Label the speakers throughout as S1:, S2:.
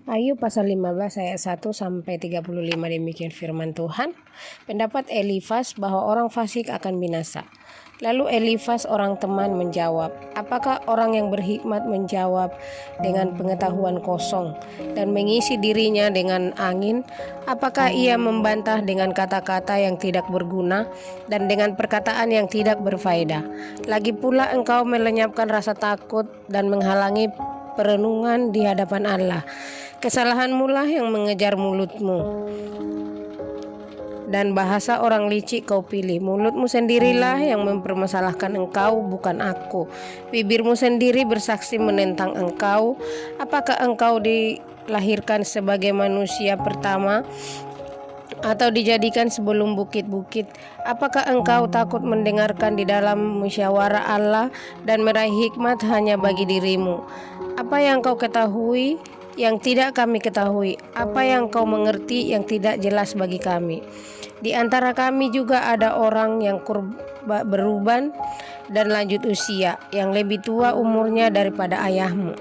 S1: Ayub pasal 15 ayat 1 sampai 35, demikian firman Tuhan. Pendapat Elifas bahwa orang fasik akan binasa. Lalu Elifas orang teman menjawab, apakah orang yang berhikmat menjawab dengan pengetahuan kosong dan mengisi dirinya dengan angin? Apakah ia membantah dengan kata-kata yang tidak berguna dan dengan perkataan yang tidak berfaedah? Lagi pula engkau melenyapkan rasa takut dan menghalangi perenungan di hadapan Allah. Kesalahanmu lah yang mengejar mulutmu, dan bahasa orang licik kau pilih. Mulutmu sendirilah yang mempermasalahkan engkau, bukan aku. Bibirmu sendiri bersaksi menentang engkau. Apakah engkau dilahirkan sebagai manusia pertama atau dijadikan sebelum bukit-bukit? Apakah engkau takut mendengarkan di dalam musyawarah Allah dan meraih hikmat hanya bagi dirimu? Apa yang kau ketahui yang tidak kami ketahui? Apa yang kau mengerti yang tidak jelas bagi kami? Di antara kami juga ada orang yang beruban dan lanjut usia, yang lebih tua umurnya daripada ayahmu.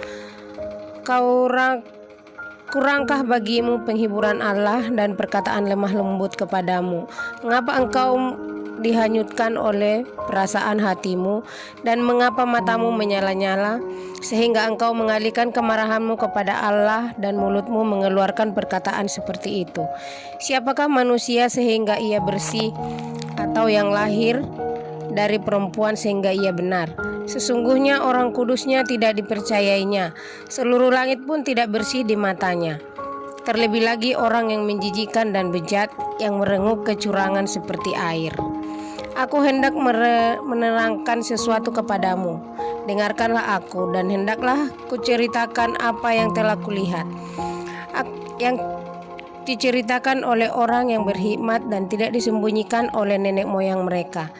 S1: Kurangkah bagimu penghiburan Allah dan perkataan lemah lembut kepadamu? Mengapa engkau dihanyutkan oleh perasaan hatimu, dan mengapa matamu menyala-nyala sehingga engkau mengalihkan kemarahanmu kepada Allah dan mulutmu mengeluarkan perkataan seperti itu? Siapakah manusia sehingga ia bersih, atau yang lahir dari perempuan sehingga ia benar? Sesungguhnya orang kudusnya tidak dipercayainya, seluruh langit pun tidak bersih di matanya. Terlebih lagi orang yang menjijikan dan bejat, yang merenguk kecurangan seperti air. Aku hendak menerangkan sesuatu kepadamu. Dengarkanlah aku, dan hendaklah kuceritakan apa yang telah kulihat, yang diceritakan oleh orang yang berhikmat dan tidak disembunyikan oleh nenek moyang mereka,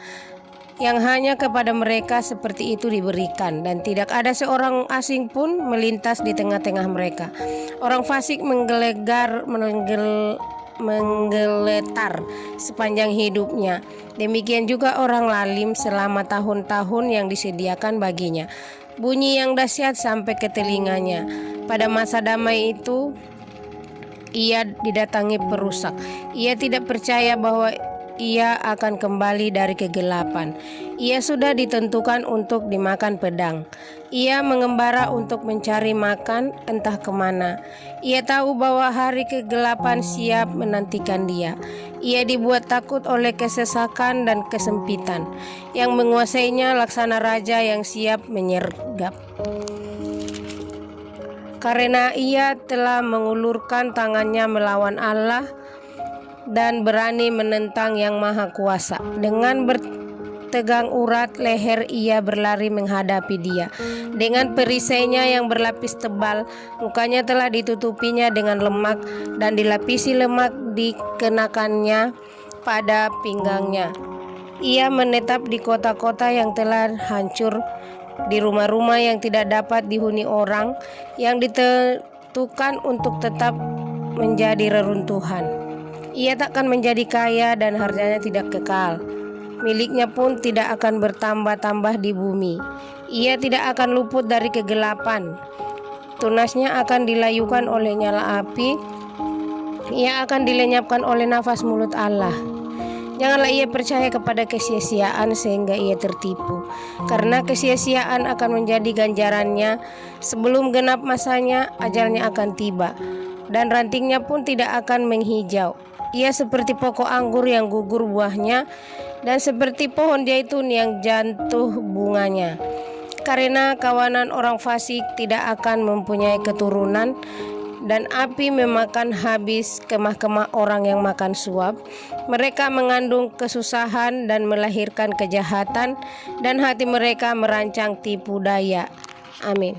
S1: yang hanya kepada mereka seperti itu diberikan, dan tidak ada seorang asing pun melintas di tengah-tengah mereka. Orang fasik menggeletar sepanjang hidupnya. Demikian juga orang lalim selama tahun-tahun yang disediakan baginya. Bunyi yang dahsyat sampai ke telinganya. Pada masa damai itu ia didatangi perusak. Ia tidak percaya bahwa ia akan kembali dari kegelapan. Ia sudah ditentukan untuk dimakan pedang. Ia mengembara untuk mencari makan entah kemana. Ia tahu bahwa hari kegelapan siap menantikan dia. Ia dibuat takut oleh kesesakan dan kesempitan, yang menguasainya laksana raja yang siap menyergap. Karena ia telah mengulurkan tangannya melawan Allah dan berani menentang Yang Maha Kuasa. Dengan bertegang urat leher ia berlari menghadapi dia. Dengan perisainya yang berlapis tebal, mukanya telah ditutupinya dengan lemak, dan dilapisi lemak dikenakannya pada pinggangnya. Ia menetap di kota-kota yang telah hancur, di rumah-rumah yang tidak dapat dihuni orang, yang ditentukan untuk tetap menjadi reruntuhan. Ia takkan menjadi kaya dan hartanya tidak kekal. Miliknya pun tidak akan bertambah-tambah di bumi. Ia tidak akan luput dari kegelapan. Tunasnya akan dilayukan oleh nyala api. Ia akan dilenyapkan oleh nafas mulut Allah. Janganlah ia percaya kepada kesia-siaan sehingga ia tertipu, karena kesia-siaan akan menjadi ganjarannya. Sebelum genap masanya, ajalnya akan tiba, dan rantingnya pun tidak akan menghijau. Ia seperti pokok anggur yang gugur buahnya, dan seperti pohon zaitun yang jatuh bunganya. Karena kawanan orang fasik tidak akan mempunyai keturunan, dan api memakan habis kemah-kemah orang yang makan suap. Mereka mengandung kesusahan dan melahirkan kejahatan, dan hati mereka merancang tipu daya. Amin.